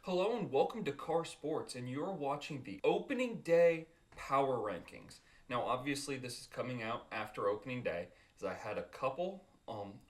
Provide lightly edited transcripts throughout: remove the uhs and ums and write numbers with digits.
Hello and welcome to Carr Sports, and you're watching the opening day power rankings. Now, obviously, this is coming out after opening day, as I had a couple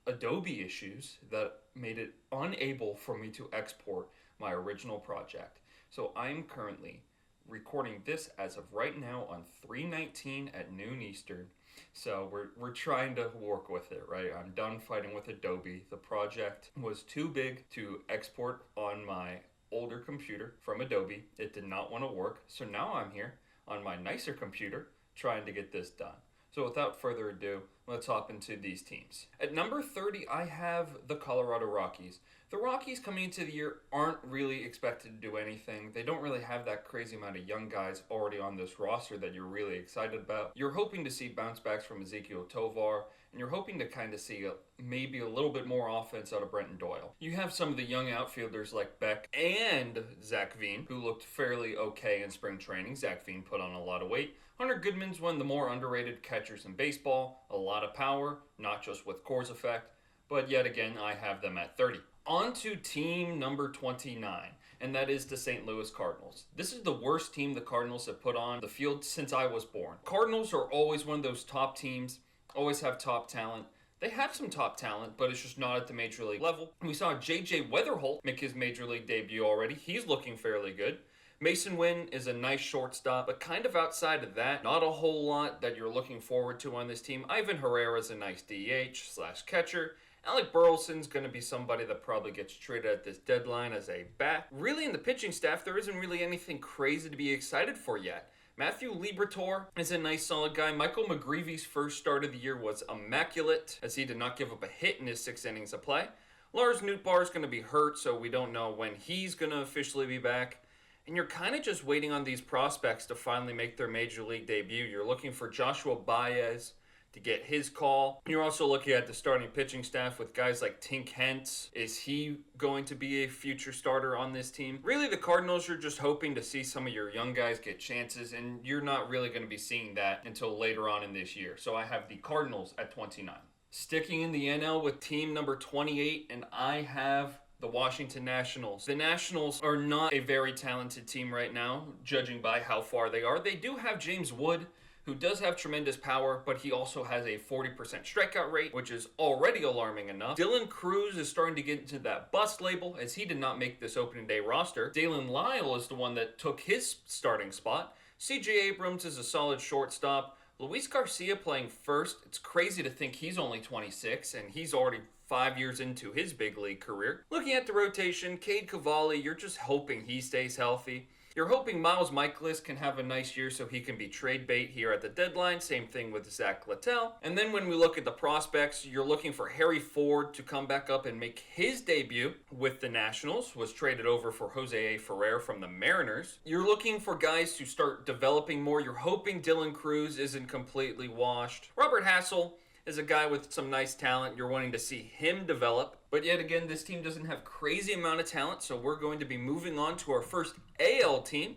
Adobe issues that made it unable for me to export my original project. So I'm currently recording this as of right now on 3/19 at noon Eastern. So we're trying to work with it, right? I'm done fighting with Adobe. The project was too big to export on my older computer from Adobe. It did not want to work. So now I'm here on my nicer computer trying to get this done. So without further ado, let's hop into these teams. At number 30, I have the Colorado Rockies. The Rockies coming into the year aren't really expected to do anything. They don't really have that crazy amount of young guys already on this roster that you're really excited about. You're hoping to see bounce backs from Ezekiel Tovar, and you're hoping to kind of see maybe a little bit more offense out of Brenton Doyle. You have some of the young outfielders like Beck and Zach Veen, who looked fairly okay in spring training. Zach Veen put on a lot of weight. Hunter Goodman's one of the more underrated catchers in baseball. A lot of power, not just with Coors effect, but yet again, I have them at 30. On to team number 29, and that is the St. Louis Cardinals. This is the worst team the Cardinals have put on the field since I was born. Cardinals are always one of those top teams, always have top talent. They have some top talent, but it's just not at the major league level. We saw J.J. Weatherholt make his major league debut already. He's looking fairly good. Mason Wynn is a nice shortstop, but kind of outside of that, not a whole lot that you're looking forward to on this team. Ivan Herrera is a nice DH/catcher. Alec Burleson's going to be somebody that probably gets traded at this deadline as a bat. Really, in the pitching staff, there isn't really anything crazy to be excited for yet. Matthew Liberatore is a nice solid guy. Michael McGreevy's first start of the year was immaculate, as he did not give up a hit in his 6 innings of play. Lars Nootbaar is going to be hurt, so we don't know when he's going to officially be back. And you're kind of just waiting on these prospects to finally make their major league debut. You're looking for Joshua Baez to get his call. You're also looking at the starting pitching staff with guys like Tink Hentz. Is he going to be a future starter on this team? Really, the Cardinals are just hoping to see some of your young guys get chances, and you're not really going to be seeing that until later on in this year. So I have the Cardinals at 29. Sticking in the NL with team number 28, and I have the Washington Nationals. The Nationals are not a very talented team right now, judging by how far they are. They do have James Wood, who does have tremendous power, but he also has a 40% strikeout rate, which is already alarming enough. Dylan Cruz is starting to get into that bust label, as he did not make this opening day roster. Dalen Lyle is the one that took his starting spot. C.J. Abrams is a solid shortstop. Luis Garcia playing first. It's crazy to think he's only 26, and he's already 5 years into his big league career. Looking at the rotation, Cade Cavalli, you're just hoping he stays healthy. You're hoping Miles Michaelis can have a nice year so he can be trade bait here at the deadline. Same thing with Zach Littell. And then when we look at the prospects, you're looking for Harry Ford to come back up and make his debut with the Nationals. Was traded over for Jose A. Ferrer from the Mariners. You're looking for guys to start developing more. You're hoping Dylan Cruz isn't completely washed. Robert Hassel is a guy with some nice talent. You're wanting to see him develop. But yet again, this team doesn't have crazy amount of talent, so we're going to be moving on to our first AL team,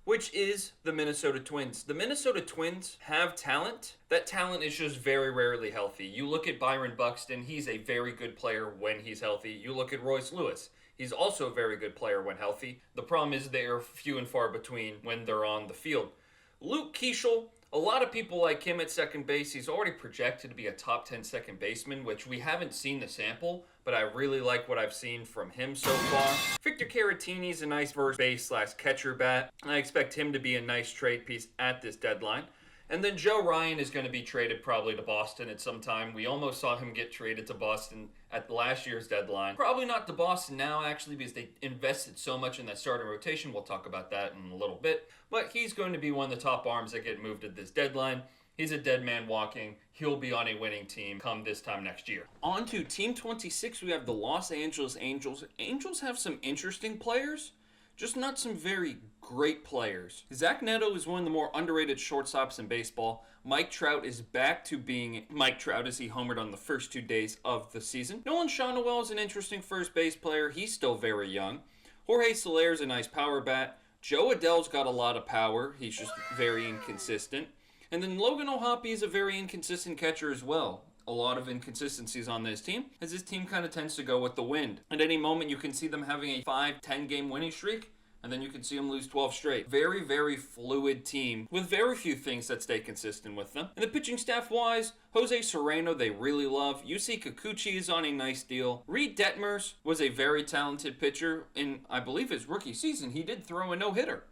which is the Minnesota Twins. The Minnesota Twins have talent. That talent is just very rarely healthy. You look at Byron Buxton, he's a very good player when he's healthy. You look at Royce Lewis, he's also a very good player when healthy. The problem is they are few and far between when they're on the field. Luke Keeschel, a lot of people like him at second base. He's already projected to be a top 10 second baseman, which we haven't seen the sample, but I really like what I've seen from him so far. Victor Caratini is a nice first base/catcher bat. I expect him to be a nice trade piece at this deadline. And then Joe Ryan is going to be traded probably to Boston at some time. We almost saw him get traded to Boston at last year's deadline. Probably not to Boston now, actually, because they invested so much in that starting rotation. We'll talk about that in a little bit. But he's going to be one of the top arms that get moved at this deadline. He's a dead man walking. He'll be on a winning team come this time next year. On to Team 26, we have the Los Angeles Angels. Angels have some interesting players, just not some very great players. Zach Neto is one of the more underrated shortstops in baseball. Mike Trout is back to being Mike Trout as he homered on the first 2 days of the season. Nolan Schanuel is an interesting first base player. He's still very young. Jorge Soler is a nice power bat. Joe Adell's got a lot of power. He's just very inconsistent. And then Logan O'Hoppe is a very inconsistent catcher as well. a lot of inconsistencies on this team, as this team kind of tends to go with the wind. At any moment, you can see them having a 5-10 game winning streak, and then you can see them lose 12 straight. Very, very fluid team with very few things that stay consistent with them. And the pitching staff-wise, Jose Serrano, they really love. Yusei Kikuchi is on a nice deal. Reed Detmers was a very talented pitcher in, I believe, his rookie season. He did throw a no-hitter.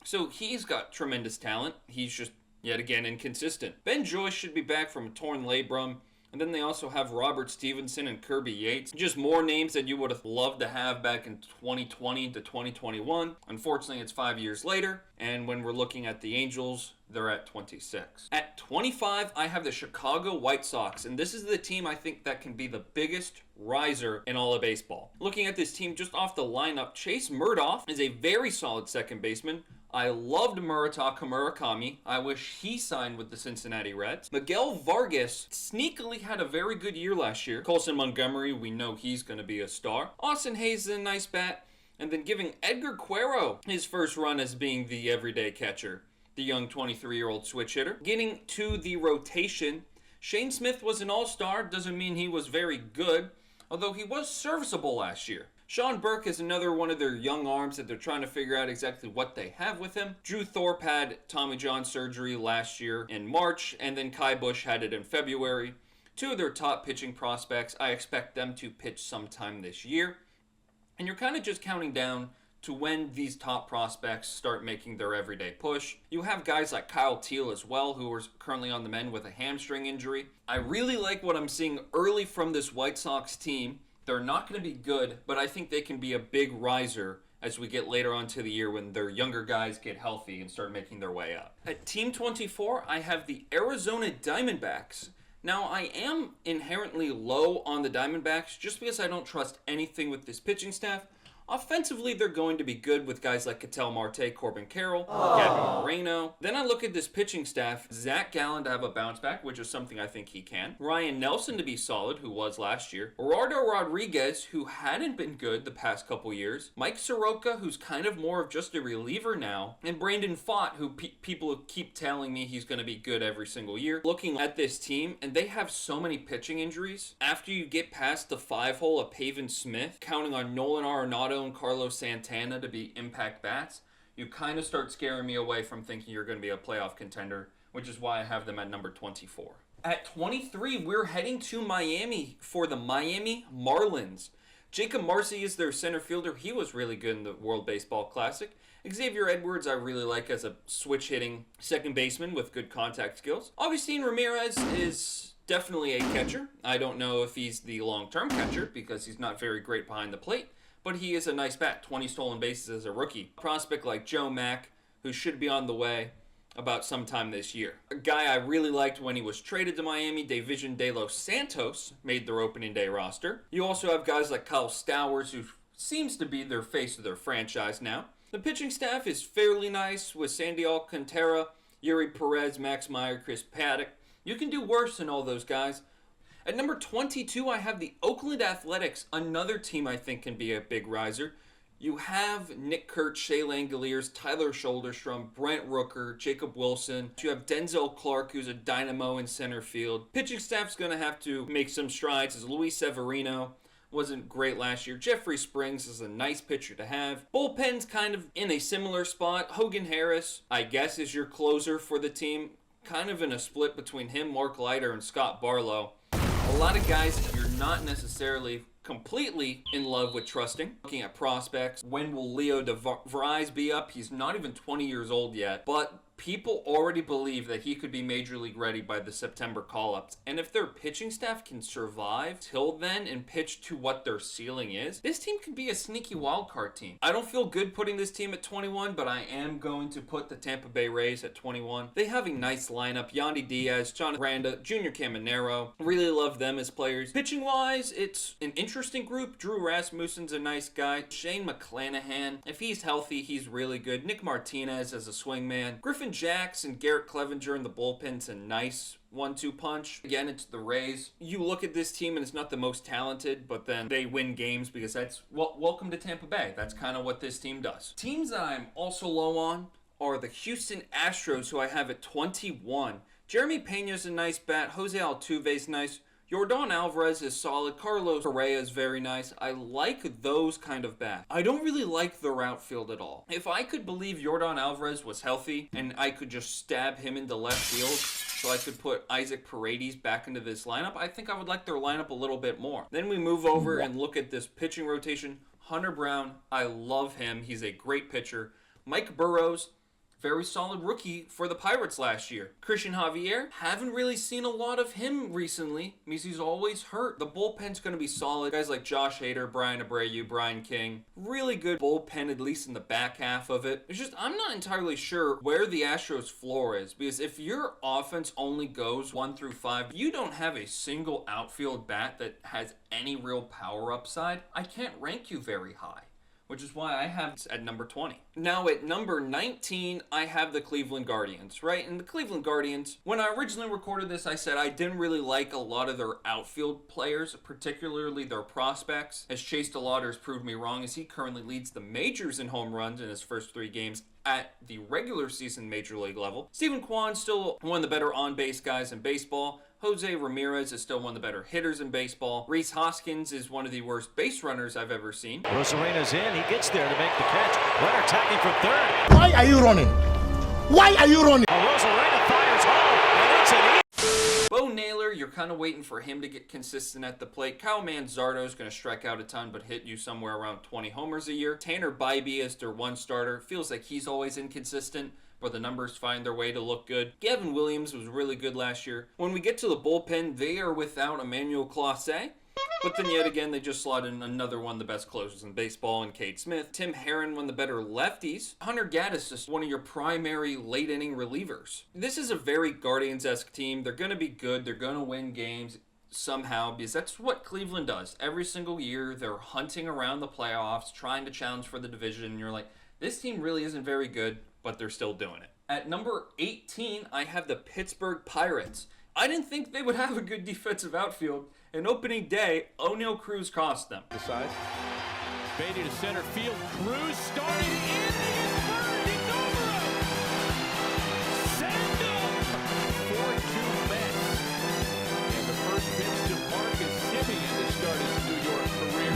So he's got tremendous talent. He's just, yet again, inconsistent. Ben Joyce should be back from a torn labrum. And then they also have Robert Stevenson and Kirby Yates. Just more names that you would have loved to have back in 2020 to 2021. Unfortunately, it's 5 years later. And when we're looking at the Angels, they're at 26. At 25, I have the Chicago White Sox. And this is the team I think that can be the biggest riser in all of baseball. Looking at this team just off the lineup, Chase Murdoch is a very solid second baseman. I loved Murutaka Murakami. I wish he signed with the Cincinnati Reds. Miguel Vargas sneakily had a very good year last year. Colson Montgomery, we know he's going to be a star. Austin Hayes is a nice bat. And then giving Edgar Cuero his first run as being the everyday catcher. The young 23-year-old switch hitter. Getting to the rotation, Shane Smith was an all-star. Doesn't mean he was very good, although he was serviceable last year. Sean Burke is another one of their young arms that they're trying to figure out exactly what they have with him. Drew Thorpe had Tommy John surgery last year in March, and then Kai Busch had it in February. Two of their top pitching prospects, I expect them to pitch sometime this year. And you're kind of just counting down to when these top prospects start making their everyday push. You have guys like Kyle Teal as well, who are currently on the mend with a hamstring injury. I really like what I'm seeing early from this White Sox team. They're not going to be good, but I think they can be a big riser as we get later on to the year when their younger guys get healthy and start making their way up. At Team 24, I have the Arizona Diamondbacks. Now, I am inherently low on the Diamondbacks just because I don't trust anything with this pitching staff. Offensively, they're going to be good with guys like Ketel Marte, Corbin Carroll, Gabby Moreno. Then I look at this pitching staff. Zach Gallen to have a bounce back, which is something I think he can. Ryan Nelson to be solid, who was last year. Gerardo Rodriguez, who hadn't been good the past couple years. Mike Soroka, who's kind of more of just a reliever now. And Brandon Pfaadt, who people keep telling me he's going to be good every single year. Looking at this team, and they have so many pitching injuries. After you get past the 5-hole of Pavin Smith, counting on Nolan Arenado and Carlos Santana to be impact bats, you kind of start scaring me away from thinking you're going to be a playoff contender, which is why I have them at number 24. At 23, we're heading to Miami for the Miami Marlins. Jacob Marcy is their center fielder. He was really good in the World Baseball Classic. Xavier Edwards I really like as a switch-hitting second baseman with good contact skills. Augustin Ramirez is definitely a catcher. I don't know if he's the long-term catcher because he's not very great behind the plate. But he is a nice bat, 20 stolen bases as a rookie. A prospect like Joe Mack, who should be on the way about sometime this year. A guy I really liked when he was traded to Miami, Davision De Los Santos, made their opening day roster. You also have guys like Kyle Stowers, who seems to be their face of their franchise now. The pitching staff is fairly nice with Sandy Alcantara, Yuri Perez, Max Meyer, Chris Paddock. You can do worse than all those guys. At number 22, I have the Oakland Athletics, another team I think can be a big riser. You have Nick Kurtz, Shea Langoliers, Tyler Shoulderstrom, Brent Rooker, Jacob Wilson. You have Denzel Clark, who's a dynamo in center field. Pitching staff's going to have to make some strides as Luis Severino wasn't great last year. Jeffrey Springs is a nice pitcher to have. Bullpen's kind of in a similar spot. Hogan Harris, I guess, is your closer for the team. Kind of in a split between him, Mark Leiter, and Scott Barlow. A lot of guys that you're not necessarily completely in love with trusting. Looking at prospects, when will Leo DeVries be up? He's not even 20 years old yet, but people already believe that he could be Major League ready by the September call-ups. And if their pitching staff can survive till then and pitch to what their ceiling is, this team could be a sneaky wildcard team. I don't feel good putting this team at 21, but I am going to put the Tampa Bay Rays at 21. They have a nice lineup. Yandy Diaz, John Randa, Junior Caminero. Really love them as players. Pitching-wise, it's an interesting group. Drew Rasmussen's a nice guy. Shane McClanahan, if he's healthy, he's really good. Nick Martinez as a swingman. Griffin Jacks and Garrett Clevenger in the bullpen's a nice 1-2 punch. Again, it's the Rays. You look at this team and it's not the most talented, but then they win games because that's, well, welcome to Tampa Bay. That's kind of what this team does. Teams that I'm also low on are the Houston Astros, who I have at 21. Jeremy Pena's a nice bat. Jose Altuve's nice. Yordan Alvarez is solid. Carlos Correa is very nice. I like those kind of bats. I don't really like their outfield at all. If I could believe Yordan Alvarez was healthy and I could just stab him into left field so I could put Isaac Paredes back into this lineup, I think I would like their lineup a little bit more. Then we move over and look at this pitching rotation. Hunter Brown, I love him. He's a great pitcher. Mike Burrows, very solid rookie for the Pirates last year. Christian Javier, haven't really seen a lot of him recently because he's always hurt. The bullpen's going to be solid. Guys like Josh Hader, Brian Abreu, Brian King. Really good bullpen, at least in the back half of it. It's just, I'm not entirely sure where the Astros' floor is, because if your offense only goes 1 through 5, you don't have a single outfield bat that has any real power upside, I can't rank you very high, which is why I have it at number 20. Now at number 19, I have the Cleveland Guardians, right? And the Cleveland Guardians, when I originally recorded this, I said I didn't really like a lot of their outfield players, particularly their prospects, as Chase DeLauder's proved me wrong, as he currently leads the majors in home runs in his first 3 games at the regular season major league level. Steven Kwan's still one of the better on-base guys in baseball. Jose Ramirez is still one of the better hitters in baseball. Rhys Hoskins is one of the worst base runners I've ever seen. Rosarena's in. He gets there to make the catch. Runner tagging from third. Why are you running? Why are you running? Rosarena fires home, and it's an Bo Naylor, you're kind of waiting for him to get consistent at the plate. Kyle Manzardo is going to strike out a ton, but hit you somewhere around 20 homers a year. Tanner Bybee is their one starter. Feels like he's always inconsistent, but the numbers find their way to look good. Gavin Williams was really good last year. When we get to the bullpen, they are without Emmanuel Clase. But then yet again, they just slot in another one of the best closers in baseball in Cade Smith. Tim Herron, one of the better lefties. Hunter Gaddis is one of your primary late inning relievers. This is a very Guardians-esque team. They're going to be good. They're going to win games somehow, because that's what Cleveland does. Every single year, they're hunting around the playoffs, trying to challenge for the division, and you're like, this team really isn't very good, but they're still doing it. At number 18, I have the Pittsburgh Pirates. I didn't think they would have a good defensive outfield. In opening day, O'Neal Cruz cost them. The side. Beatty to center field. Cruz starting in the inverted over. Send him. 4-2 Mets. And the first pitch to Marcus Semien to start his New York career.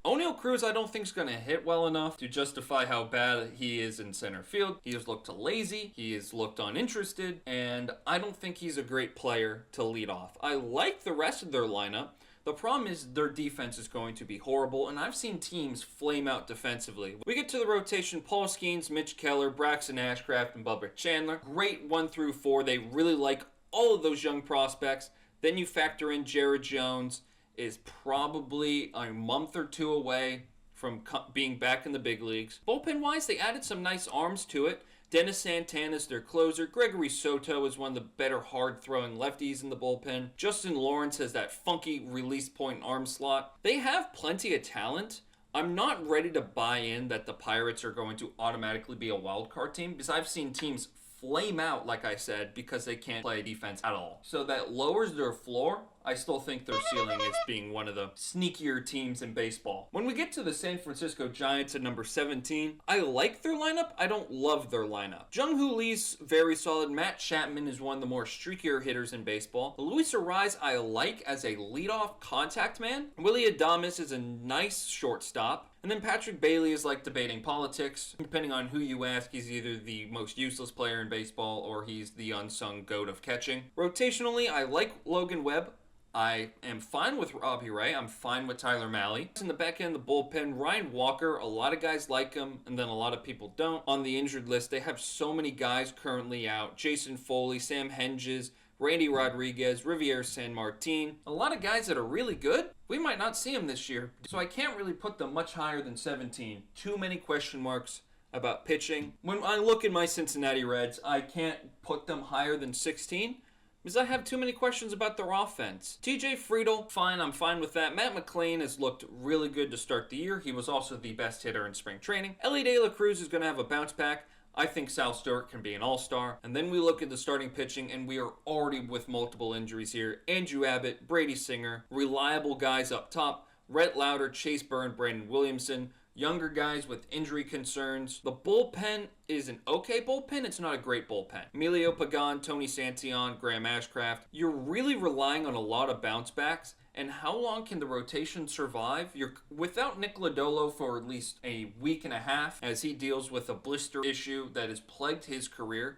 O'Neal Cruz, I don't think is going to hit well enough to justify how bad he is in center field. He has looked lazy, he has looked uninterested, and I don't think he's a great player to lead off. I like the rest of their lineup. The problem is their defense is going to be horrible, and I've seen teams flame out defensively. We get to the rotation: Paul Skeens, Mitch Keller, Braxton Ashcraft, and Bubba Chandler. Great 1 through 4. They really like all of those young prospects. Then you factor in Jared Jones, is probably a month or 2 away from being back in the big leagues. Bullpen-wise, they added some nice arms to it. Dennis Santana is their closer. Gregory Soto is one of the better hard-throwing lefties in the bullpen. Justin Lawrence has that funky release point arm slot. They have plenty of talent. I'm not ready to buy in that the Pirates are going to automatically be a wild card team, because I've seen teams flame out, like I said, because they can't play defense at all. So that lowers their floor. I still think their ceiling is being one of the sneakier teams in baseball. When we get to the San Francisco Giants at number 17, I like their lineup. I don't love their lineup. Jung-Hoo Lee's very solid. Matt Chapman is one of the more streakier hitters in baseball. Luis Arraez I like as a leadoff contact man. Willie Adames is a nice shortstop. And then Patrick Bailey is like debating politics. Depending on who you ask, he's either the most useless player in baseball or he's the unsung goat of catching. Rotationally, I like Logan Webb. I am fine with Robbie Ray. I'm fine with Tyler Mahle. In the back end of the bullpen, Ryan Walker, a lot of guys like him, and then a lot of people don't. On the injured list, they have so many guys currently out. Jason Foley, Sam Henges, Randy Rodriguez, Riviere San Martin. A lot of guys that are really good. We might not see them this year, so I can't really put them much higher than 17. Too many question marks about pitching. When I look at my Cincinnati Reds, I can't put them higher than 16. Because I have too many questions about their offense. TJ Friedel, fine, I'm fine with that. Matt McClain has looked really good to start the year. He was also the best hitter in spring training. Ellie De La Cruz is going to have a bounce back. I think Sal Stewart can be an all-star. And then we look at the starting pitching, and we are already with multiple injuries here. Andrew Abbott, Brady Singer, reliable guys up top. Rhett Lauder, Chase Byrne, Brandon Williamson. younger guys with injury concerns. The bullpen is an okay bullpen. It's not a great bullpen. Emilio Pagan, Tony Santillan, Graham Ashcraft. You're really relying on a lot of bounce backs. And how long can the rotation survive? You're without Nick Lodolo for at least a week and a half as he deals with a blister issue that has plagued his career.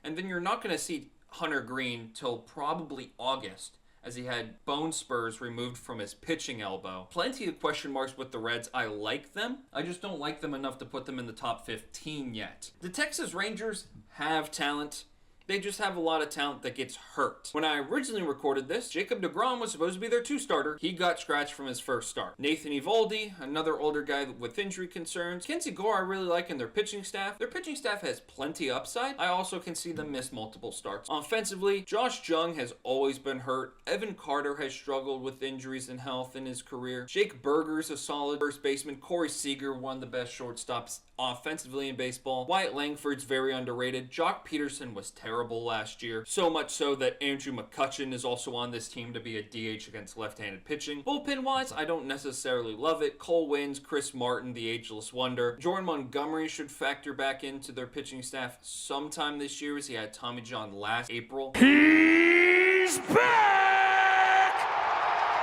And then you're not going to see Hunter Green till probably August, as he had bone spurs removed from his pitching elbow. Plenty of question marks with the Reds. I like them. I just don't like them enough to put them in the top 15 yet. The Texas Rangers have talent. They just have a lot of talent that gets hurt. When I originally recorded this, Jacob deGrom was supposed to be their 2-starter. He got scratched from his first start. Nathan Eovaldi, another older guy with injury concerns. Kenzie Gore I really like in their pitching staff. Their pitching staff has plenty upside. I also can see them miss multiple starts. Offensively, Josh Jung has always been hurt. Evan Carter has struggled with injuries and health in his career. Jake Berger's a solid first baseman. Corey Seager, one of the best shortstops offensively in baseball. Wyatt Langford's very underrated. Jock Peterson was terrible last year. So much so that Andrew McCutchen is also on this team to be a DH against left-handed pitching. Bullpen-wise, I don't necessarily love it. Cole Wins, Chris Martin, the ageless wonder. Jordan Montgomery should factor back into their pitching staff sometime this year as he had Tommy John last April. He's back!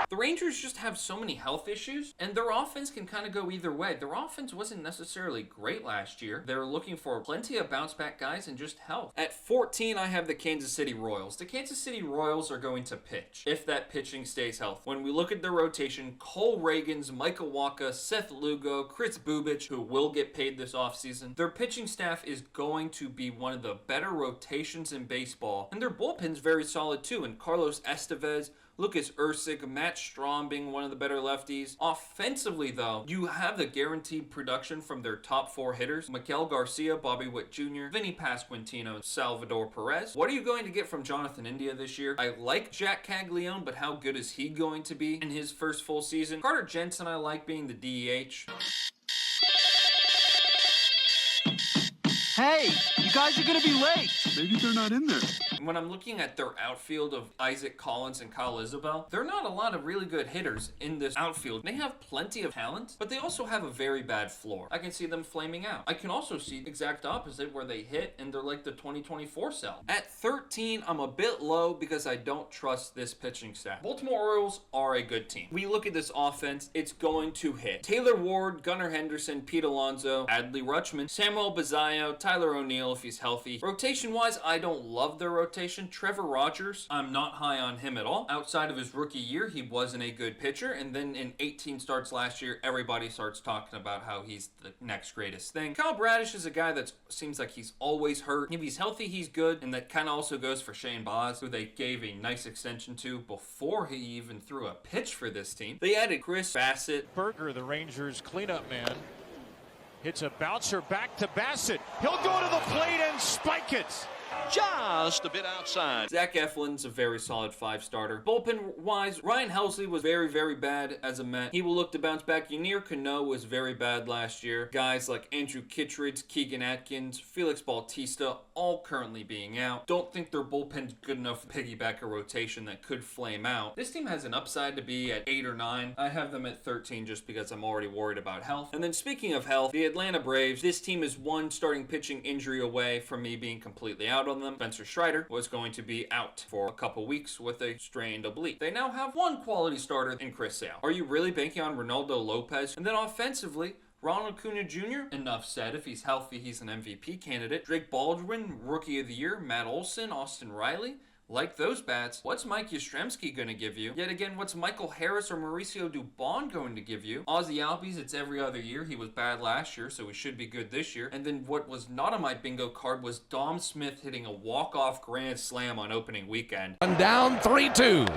The Rangers just have so many health issues, and their offense can kind of go either way. Their offense wasn't necessarily great last year. They were looking for plenty of bounce-back guys and just health. At 14, I have the Kansas City Royals. The Kansas City Royals are going to pitch, if that pitching stays healthy. When we look at their rotation, Cole Reagans, Michael Wacha, Seth Lugo, Chris Bubich, who will get paid this offseason. Their pitching staff is going to be one of the better rotations in baseball, and their bullpen's very solid too, and Carlos Estevez, Lucas Ursig, Matt Strahm being one of the better lefties. Offensively, though, you have the guaranteed production from their top 4 hitters. Miguel Garcia, Bobby Witt Jr., Vinny Pasquantino, Salvador Perez. What are you going to get from Jonathan India this year? I like Jack Caglione, but how good is he going to be in his first full season? Carter Jensen I like being the DH. Hey, you guys are gonna be late. Maybe they're not in there. When I'm looking at their outfield of Isaac Collins and Kyle Isabel, there are not a lot of really good hitters in this outfield. They have plenty of talent, but they also have a very bad floor. I can see them flaming out. I can also see the exact opposite where they hit and they're like the 2024 cell. At 13, I'm a bit low because I don't trust this pitching staff. Baltimore Orioles are a good team. We look at this offense, it's going to hit. Taylor Ward, Gunnar Henderson, Pete Alonso, Adley Rutschman, Samuel Bazayo, Tyler O'Neill if he's healthy. Rotation-wise, I don't love their rotation. Trevor Rogers, I'm not high on him at all. Outside of his rookie year, he wasn't a good pitcher, and then in 18 starts last year, everybody starts talking about how he's the next greatest thing. Kyle Bradish is a guy that seems like he's always hurt. If he's healthy, he's good, and that kind of also goes for Shane Baz, who they gave a nice extension to before he even threw a pitch for this team. They added Chris Bassett. Berger, the Rangers cleanup man, hits a bouncer back to Bassett. He'll go to the plate and spike it. Just a bit outside. Zach Eflin's a very solid 5-starter. Bullpen-wise, Ryan Helsley was very, very bad as a Met. He will look to bounce back. Ynier Cano was very bad last year. Guys like Andrew Kittredge, Keegan Atkins, Felix Bautista, all currently being out. Don't think their bullpen's good enough to piggyback a rotation that could flame out. This team has an upside to be at 8 or 9. I have them at 13 just because I'm already worried about health. And then speaking of health, the Atlanta Braves, this team is one starting pitching injury away from me being completely out on them. Spencer Strider was going to be out for a couple weeks with a strained oblique. They now have one quality starter in Chris Sale. Are you really banking on Ronaldo Lopez? And then offensively, Ronald Acuna Jr., enough said. If he's healthy, he's an MVP candidate. Drake Baldwin, Rookie of the Year. Matt Olson, Austin Riley. Like those bats, what's Mike Yastrzemski going to give you? Yet again, what's Michael Harris or Mauricio Dubon going to give you? Ozzie Albies, it's every other year. He was bad last year, so he should be good this year. And then what was not on my bingo card was Dom Smith hitting a walk-off grand slam on opening weekend. Down 3-2.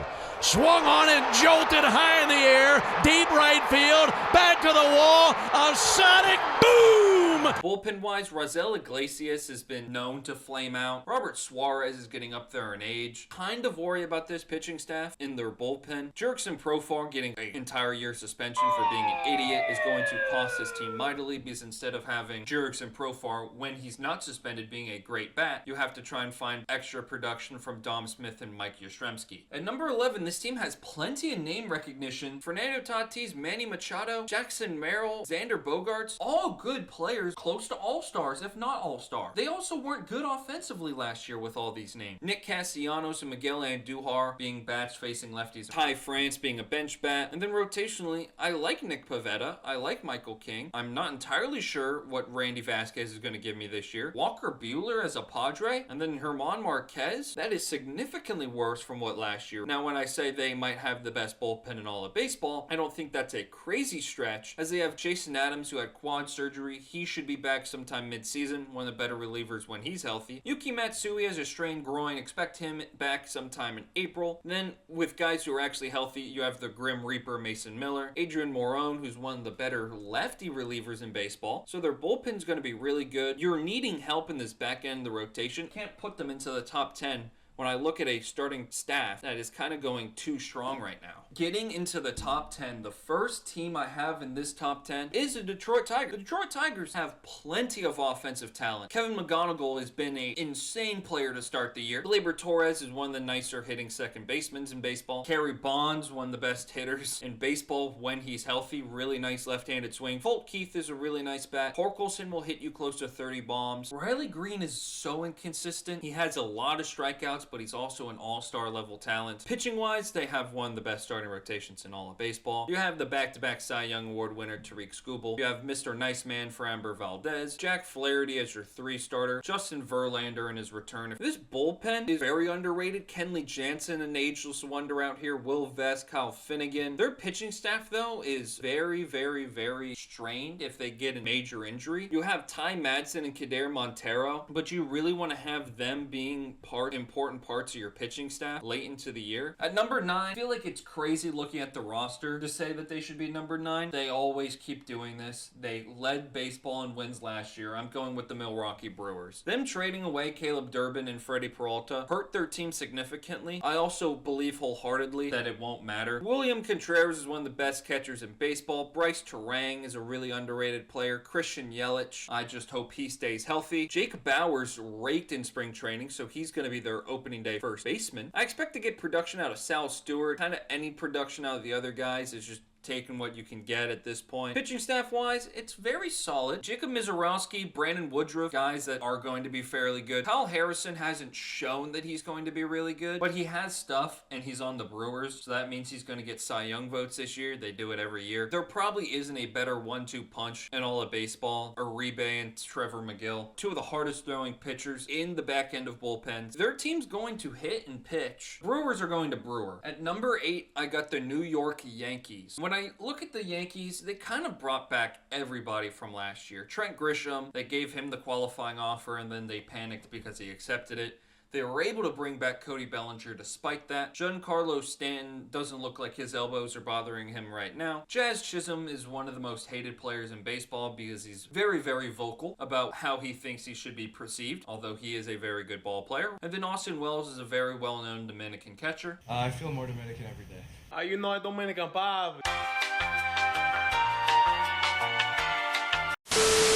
Swung on and jolted high in the air. Deep right field. Back to the wall. A sonic boom Bullpen-wise, Raisel Iglesias has been known to flame out. Robert Suarez is getting up there in age. Kind of worry about this pitching staff in their bullpen. Jurickson Profar getting an entire year suspension for being an idiot is going to cost this team mightily, because instead of having Jurickson Profar, when he's not suspended, being a great bat, you have to try and find extra production from Dom Smith and Mike Yastrzemski. At number 11, this team has plenty of name recognition. Fernando Tatis, Manny Machado, Jackson Merrill, Xander Bogaerts, all good players, close to all-stars, if not all-star. They also weren't good offensively last year with all these names. Nick Castellanos and Miguel Andujar being bats facing lefties. Ty France being a bench bat. And then rotationally, I like Nick Pivetta. I like Michael King. I'm not entirely sure what Randy Vasquez is going to give me this year. Walker Buehler as a Padre. And then German Marquez. That is significantly worse from what last year. Now, when I say they might have the best bullpen in all of baseball, I don't think that's a crazy stretch, as they have Jason Adams, who had quad surgery. He should be back sometime mid-season, one of the better relievers when he's healthy. Yuki Matsui has a strained groin. Expect him back sometime in April. And then, with guys who are actually healthy, you have the Grim Reaper Mason Miller, Adrian Moron, who's one of the better lefty relievers in baseball. So their bullpen's going to be really good. You're needing help in this back end of the rotation. Can't put them into the top 10 when I look at a starting staff that is kind of going too strong right now. Getting into the top 10, the first team I have in this top 10 is the Detroit Tigers. The Detroit Tigers have plenty of offensive talent. Kevin McGonigal has been an insane player to start the year. Gleyber Torres is one of the nicer hitting second basemen in baseball. Kerry Bonds, one of the best hitters in baseball when he's healthy. Really nice left-handed swing. Holt Keith is a really nice bat. Torkelson will hit you close to 30 bombs. Riley Green is so inconsistent. He has a lot of strikeouts, but he's also an all-star level talent. Pitching-wise, they have one of the best starting rotations in all of baseball. You have the back-to-back Cy Young Award winner Tariq Skubal. You have Mr. Nice Man Framber Valdez. Jack Flaherty as your 3 starter. Justin Verlander in his return. This bullpen is very underrated. Kenley Jansen, an ageless wonder out here. Will Vest, Kyle Finnegan. Their pitching staff, though, is very, very, very strained if they get a major injury. You have Ty Madsen and Kader Montero, but you really want to have them being important parts of your pitching staff late into the year. At number 9, I feel like it's crazy looking at the roster to say that they should be number 9. They always keep doing this. They led baseball in wins last year. I'm going with the Milwaukee Brewers. Them trading away Caleb Durbin and Freddie Peralta hurt their team significantly. I also believe wholeheartedly that it won't matter. William Contreras is one of the best catchers in baseball. Bryce Terang is a really underrated player. Christian Yelich, I just hope he stays healthy. Jake Bauers raked in spring training, so he's going to be their opening day first baseman. I expect to get production out of Sal Stewart. Kind of any production out of the other guys is just taking what you can get at this point. Pitching staff wise, it's very solid. Jacob Mizorowski, Brandon Woodruff, guys that are going to be fairly good. Kyle Harrison hasn't shown that he's going to be really good, but he has stuff, and he's on the Brewers, so that means he's going to get Cy Young votes this year. They do it every year. There probably isn't a better 1-2 punch in all of baseball. Uribe and Trevor McGill, 2 of the hardest throwing pitchers in the back end of bullpens. Their team's going to hit and pitch. Brewers are going to brewer. At number 8, I got the New York Yankees. When I look at the Yankees, they kind of brought back everybody from last year. Trent Grisham, they gave him the qualifying offer, and then they panicked because he accepted it. They were able to bring back Cody Bellinger despite that. Giancarlo Stanton doesn't look like his elbows are bothering him right now. Jazz Chisholm is one of the most hated players in baseball because he's very, very vocal about how he thinks he should be perceived, although he is a very good ball player. And then Austin Wells is a very well-known Dominican catcher. I feel more Dominican every day. You know Dominican Pab.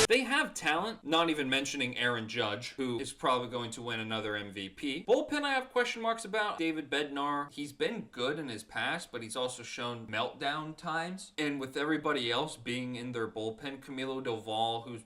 They have talent, not even mentioning Aaron Judge, who is probably going to win another MVP. Bullpen I have question marks about. David Bednar, he's been good in his past, but he's also shown meltdown times. And with everybody else being in their bullpen, Camilo Doval, who's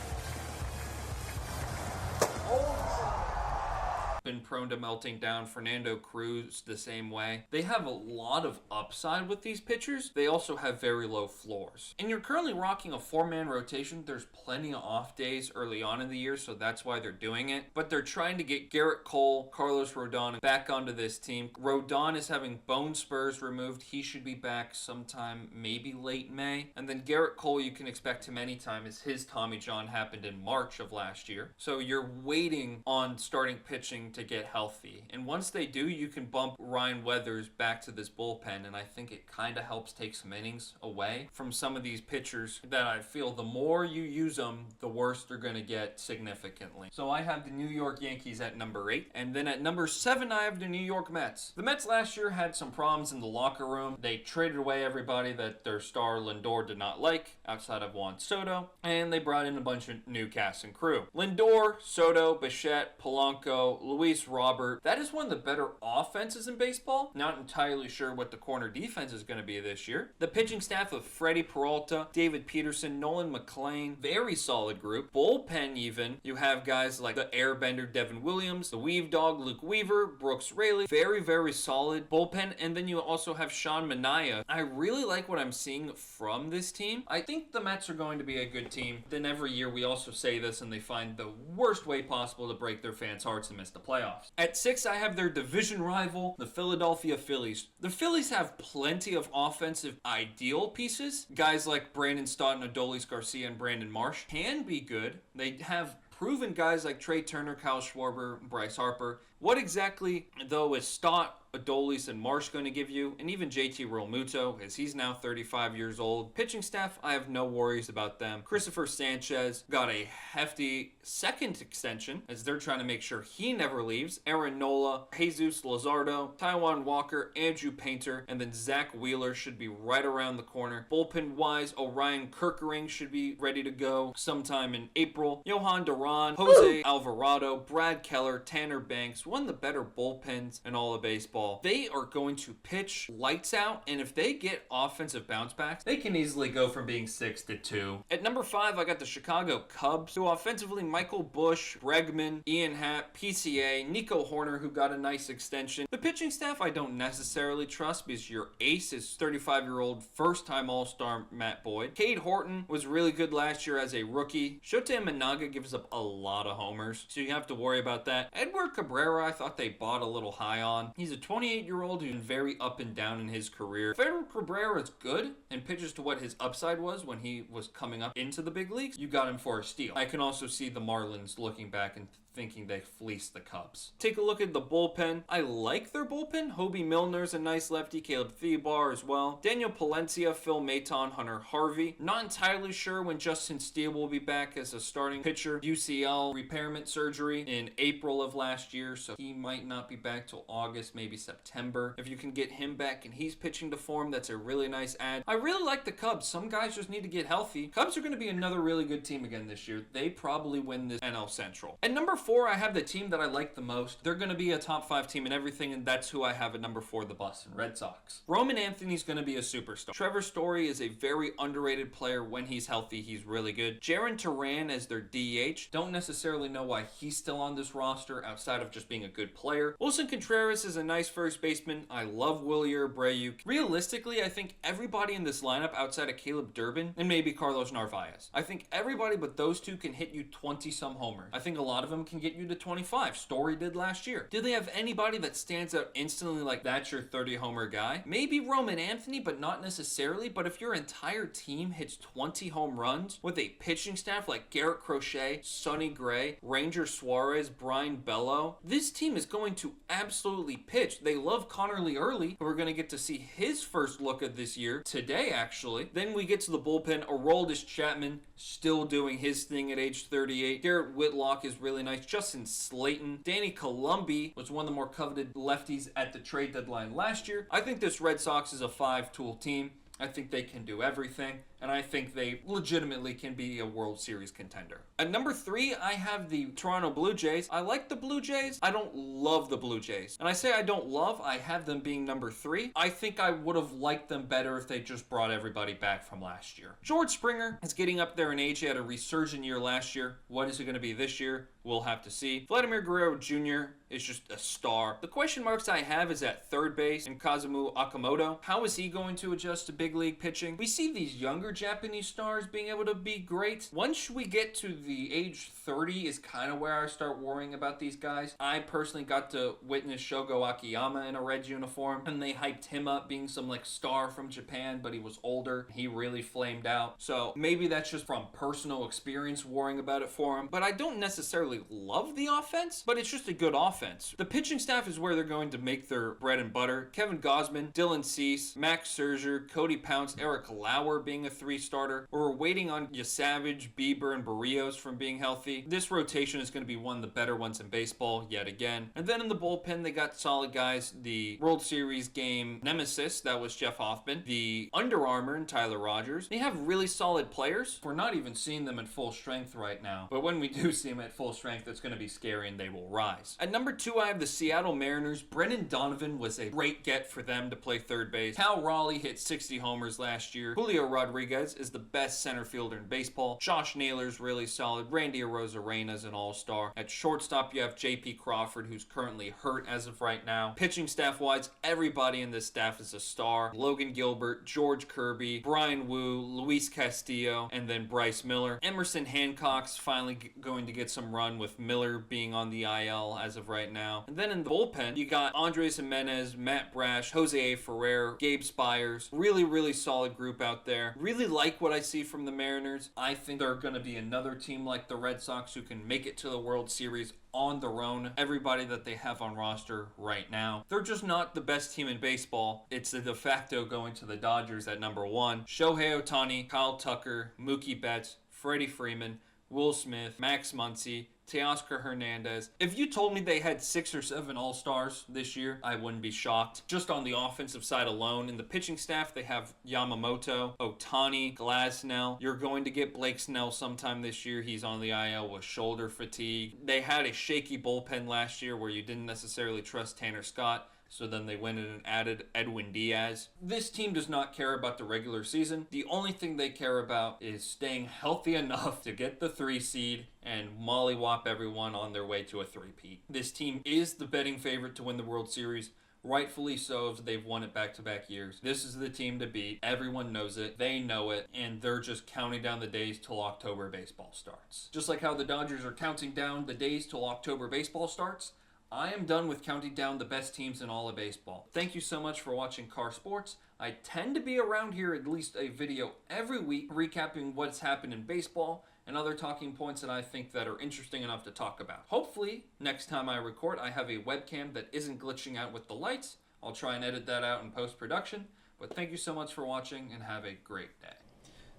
been prone to melting down. Fernando Cruz the same way. They have a lot of upside with these pitchers. They also have very low floors. And you're currently rocking a 4-man rotation. There's plenty of off days early on in the year, so that's why they're doing it. But they're trying to get Garrett Cole, Carlos Rodon back onto this team. Rodon is having bone spurs removed. He should be back sometime maybe late May. And then Garrett Cole, you can expect him anytime, as his Tommy John happened in March of last year. So you're waiting on starting pitching to to get healthy. And once they do, you can bump Ryan Weathers back to this bullpen, and I think it kind of helps take some innings away from some of these pitchers that I feel the more you use them, the worse they're going to get significantly. So I have the New York Yankees at number 8, and then at number 7, I have the New York Mets. The Mets last year had some problems in the locker room. They traded away everybody that their star Lindor did not like, outside of Juan Soto, and they brought in a bunch of new cast and crew. Lindor, Soto, Bichette, Polanco, Luis Robert. That is one of the better offenses in baseball. Not entirely sure what the corner defense is going to be this year. The pitching staff of Freddie Peralta, David Peterson, Nolan McClain, very solid group. Bullpen even, you have guys like the airbender Devin Williams, the Weave Dog Luke Weaver, Brooks Raley, very, very solid bullpen. And then you also have Sean Manaea. I really like what I'm seeing from this team. I think the Mets are going to be a good team. Then every year we also say this and they find the worst way possible to break their fans' hearts and miss the playoffs. At 6, I have their division rival, the Philadelphia Phillies. The Phillies have plenty of offensive ideal pieces. Guys like Brandon Stott, Adolis Garcia, and Brandon Marsh can be good. They have proven guys like Trey Turner, Kyle Schwarber, Bryce Harper. What exactly, though, is Stott, Adolis, and Marsh going to give you? And even JT Realmuto, as he's now 35 years old. Pitching staff, I have no worries about them. Christopher Sanchez got a hefty second extension, as they're trying to make sure he never leaves. Aaron Nola, Jesus Luzardo, Taijuan Walker, Andrew Painter, and then Zach Wheeler should be right around the corner. Bullpen-wise, Orion Kirkering should be ready to go sometime in April. Johan Duran, Jose Alvarado, Brad Keller, Tanner Banks, one of the better bullpens in all of baseball. They are going to pitch lights out, and if they get offensive bounce backs, they can easily go from being 6-2. At number 5, I got the Chicago Cubs, who offensively Michael Busch, Bregman, Ian Happ, PCA, Nico Horner, who got a nice extension. The pitching staff I don't necessarily trust because your ace is 35-year-old first-time All-Star Matt Boyd. Cade Horton was really good last year as a rookie. Shota Imanaga gives up a lot of homers, so you have to worry about that. Edward Cabrera, I thought they bought a little high on. He's a 28-year-old who's been very up and down in his career. Edward Cabrera is good and pitches to what his upside was when he was coming up into the big leagues. You got him for a steal. I can also see the Marlins looking back and thinking they fleeced the Cubs. Take a look at the bullpen. I like their bullpen. Hobie Milner's a nice lefty. Caleb Theobar as well. Daniel Palencia, Phil Maton, Hunter Harvey. Not entirely sure when Justin Steele will be back as a starting pitcher. UCL repairment surgery in April of last year, so he might not be back till August, maybe September. If you can get him back and he's pitching to form, that's a really nice add. I really like the Cubs. Some guys just need to get healthy. Cubs are going to be another really good team again this year. They probably win this NL Central. At number 4, I have the team that I like the most. They're going to be a top 5 team in everything, and that's who I have at number 4, the Boston Red Sox. Roman Anthony's going to be a superstar. Trevor Story is a very underrated player. When he's healthy, he's really good. Jarren Turan as their DH. Don't necessarily know why he's still on this roster outside of just being a good player. Wilson Contreras is a nice first baseman. I love Wilyer Abreu. Realistically, I think everybody in this lineup outside of Caleb Durbin and maybe Carlos Narvaez. I think everybody but those two can hit you 20-some homers. I think a lot of them can get you to 25. Story did last year. Do they have anybody that stands out instantly like that's your 30-homer guy? Maybe Roman Anthony, but not necessarily. But if your entire team hits 20 home runs with a pitching staff like Garrett Crochet, Sonny Gray, Ranger Suarez, Brian Bello, this team is going to absolutely pitch. They love Connor Lee Early, who we're going to get to see his first look at this year today, actually. Then we get to the bullpen. Aroldis Chapman still doing his thing at age 38. Garrett Whitlock is really nice. Justin Slayton. Danny Columbi was one of the more coveted lefties at the trade deadline last year. I think this Red Sox is a 5-tool team. I think they can do everything, and I think they legitimately can be a World Series contender. At number 3, I have the Toronto Blue Jays. I like the Blue Jays. I don't love the Blue Jays. And I say I don't love, I have them being number 3. I think I would have liked them better if they just brought everybody back from last year. George Springer is getting up there in age. He had a resurgent year last year. What is it going to be this year? We'll have to see. Vladimir Guerrero Jr. is just a star. The question marks I have is at third base and Kazumi Okamoto. How is he going to adjust to big league pitching? We see these younger younger Japanese stars being able to be great. Once we get to the age 30 is kind of where I start worrying about these guys. I personally got to witness Shogo Akiyama in a Reds uniform, and they hyped him up being some like star from Japan, but he was older. He really flamed out. So maybe that's just from personal experience worrying about it for him. But I don't necessarily love the offense, but it's just a good offense. The pitching staff is where they're going to make their bread and butter. Kevin Gausman, Dylan Cease, Max Scherzer, Cody Pounce, Eric Lauer being a 3-starter. We're waiting on Savage, Bieber, and Barrios from being healthy. This rotation is going to be one of the better ones in baseball yet again. And then in the bullpen, they got solid guys. The World Series game nemesis, that was Jeff Hoffman. The Under Armour and Tyler Rogers. They have really solid players. We're not even seeing them at full strength right now. But when we do see them at full strength, it's going to be scary and they will rise. At number 2, I have the Seattle Mariners. Brendan Donovan was a great get for them to play third base. Cal Raleigh hit 60 homers last year. Julio Rodriguez is the best center fielder in baseball. Josh Naylor's really solid. Randy Arozarena's an all-star. At shortstop, you have J.P. Crawford, who's currently hurt as of right now. Pitching staff-wise, everybody in this staff is a star. Logan Gilbert, George Kirby, Brian Wu, Luis Castillo, and then Bryce Miller. Emerson Hancock's finally going to get some run with Miller being on the IL as of right now. And then in the bullpen, you got Andres Jimenez, Matt Brash, Jose A. Ferrer, Gabe Spires. Really, really solid group out there. Really like what I see from the Mariners. I think they're going to be another team like the Red Sox who can make it to the World Series on their own. Everybody that they have on roster right now, they're just not the best team in baseball. It's a de facto going to the Dodgers at number 1. Shohei Ohtani, Kyle Tucker, Mookie Betts, Freddie Freeman, Will Smith, Max Muncy, Teoscar Hernandez. If you told me they had 6 or 7 all-stars this year, I wouldn't be shocked. Just on the offensive side alone. In the pitching staff, they have Yamamoto, Ohtani, Glasnow. You're going to get Blake Snell sometime this year. He's on the IL with shoulder fatigue. They had a shaky bullpen last year where you didn't necessarily trust Tanner Scott. So then they went in and added Edwin Diaz. This team does not care about the regular season. The only thing they care about is staying healthy enough to get the 3 seed and mollywop everyone on their way to a 3-peat. This team is the betting favorite to win the World Series. Rightfully so, as they've won it back-to-back years. This is the team to beat. Everyone knows it. They know it. And they're just counting down the days till October baseball starts. Just like how the Dodgers are counting down the days till October baseball starts, I am done with counting down the best teams in all of baseball. Thank you so much for watching Carr Sports. I tend to be around here at least a video every week recapping what's happened in baseball and other talking points that I think that are interesting enough to talk about. Hopefully, next time I record, I have a webcam that isn't glitching out with the lights. I'll try and edit that out in post-production. But thank you so much for watching and have a great day.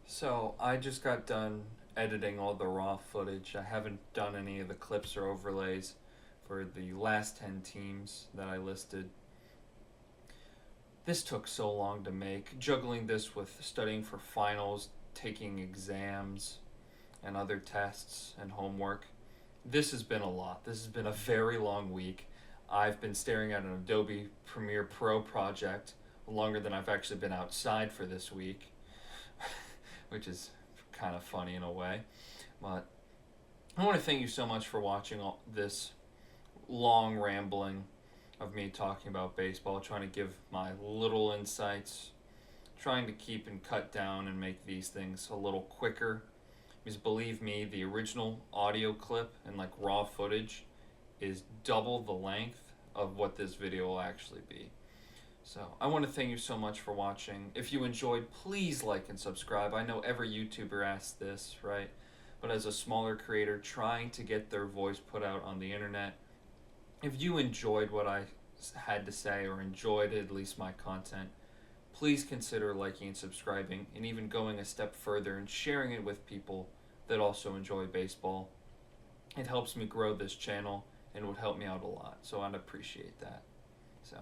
So, I just got done editing all the raw footage. I haven't done any of the clips or overlays for the last 10 teams that I listed. This took so long to make. Juggling this with studying for finals, taking exams, and other tests and homework. This has been a lot. This has been a very long week. I've been staring at an Adobe Premiere Pro project longer than I've actually been outside for this week, which is kind of funny in a way. But I want to thank you so much for watching all this long rambling of me talking about baseball, trying to give my little insights, trying to keep and cut down and make these things a little quicker. Because believe me, the original audio clip and like raw footage is double the length of what this video will actually be. So I want to thank you so much for watching. If you enjoyed, please like and subscribe. I know every YouTuber asks this, right? But as a smaller creator trying to get their voice put out on the internet, if you enjoyed what I had to say or enjoyed at least my content, please consider liking and subscribing and even going a step further and sharing it with people that also enjoy baseball. It helps me grow this channel and would help me out a lot, so I'd appreciate that. So,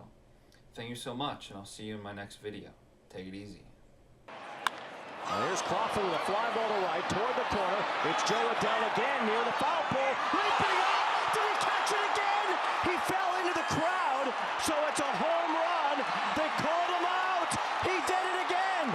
thank you so much, and I'll see you in my next video. Take it easy. Now here's Crawford with a fly ball to right toward the corner. It's Joe Adele again near the foul pole. Leaping up! Did he catch it again?